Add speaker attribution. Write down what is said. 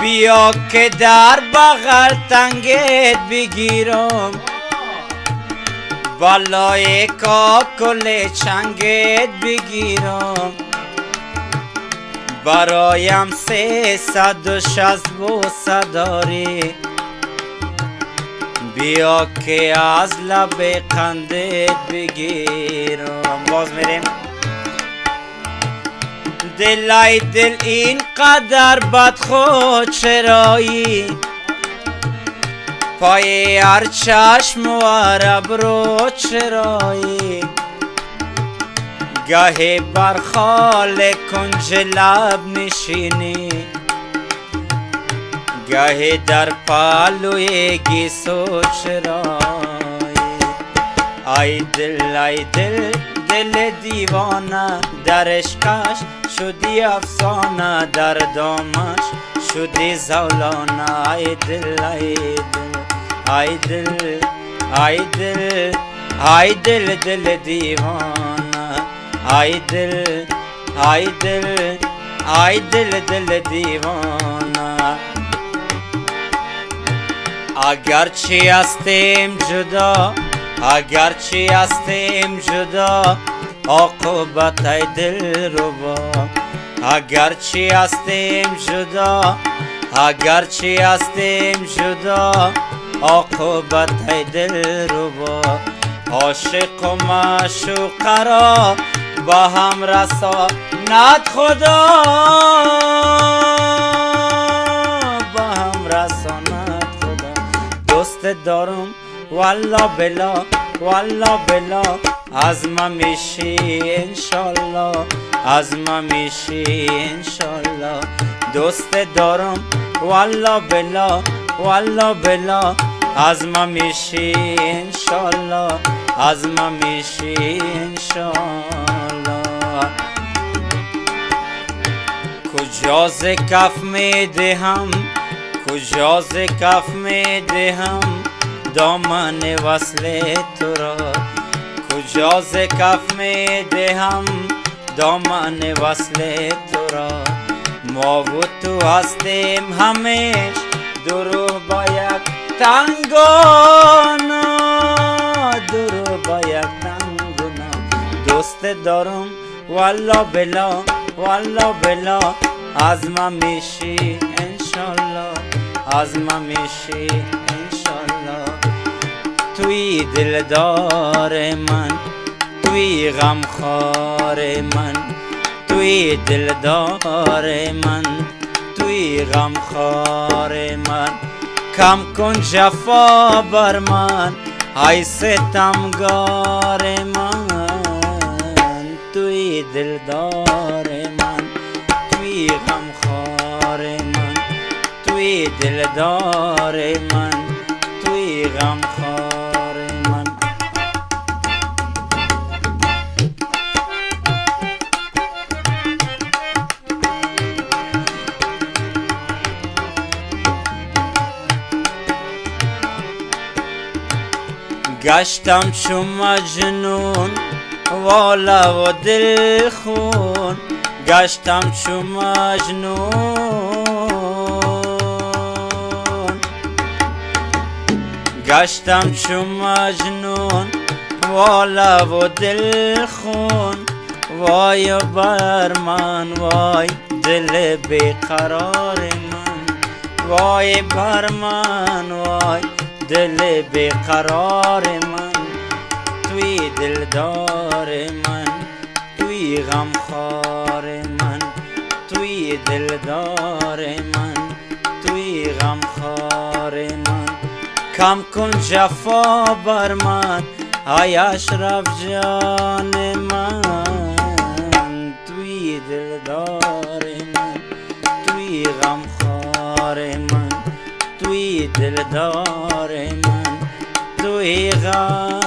Speaker 1: بیا که در بغل تنگت بگیرم، بالای کاکل چنگت بگیرم. برایم 360 بوسه داری، بیا که از لب قندت بگیرم. باز میریم. دلای دل این قدر بدخود چرایی، پای هر چشم و هر ابرو چرایی. گاهی بر خال کنج لب نشینی، گاهی در پالوی گیسو چرایی. ای دل ای دل دل دیوانه، در عشقش شدی افسانه، در دامش شدی زولانه. ای دل ای دل ای دل ای دل ای دل دل دیوانه. ای دل ای دل ای دل دل دیوانه. اگرچه هستیم جدا، اگرچه هستیم جدا، عاقبت ای دل ربا. اگرچه هستیم جدا، اگرچه هستیم جدا، عاقبت ای دل ربا. عاشق و معشوق را با هم رساند خدا، با هم رساند خدا. دوست دارم والله بلا، والله بلا، از ما میشی انشالله، از ما میشی انشالله. دوست دارم والله بلا، والله بلا، از ما میشی انشالله، از ما میشی انشالله. کجا ز کف میدهم، کجا ز کف میدهم دامن وصل تو را. کجا ز کف میدهم دامن وصل تو را. ما و تو هستیم همیش درو با یک تنگانا، درو با یک تنگانا. دوست دارم والله بلا، والله بلا، از ما میشی انشالله، از ما میشی انشالله. توی دلدار من، توی غمخوار من، توی دلدار من، توی غمخوار من. کم کن جفا بر من ای ستمگار من. توی دلدار من، توی غمخوار من، توی دلدار من، توی غمخوار من. گشتم چو مجنون والا و دل خون، گشتم چو مجنون، گشتم چو مجنون والا و دل خون. وای بر من، وای دل بیقرار من، وای بر من، وای دل بیقرار من. توی دلدار من، توی غمخوار من، توی دلدار من، توی غمخوار من. کم کن جفا بر من ای اشرف جان من. توی دلدار من، توی غمخوار من، توی دلدار من، توی غم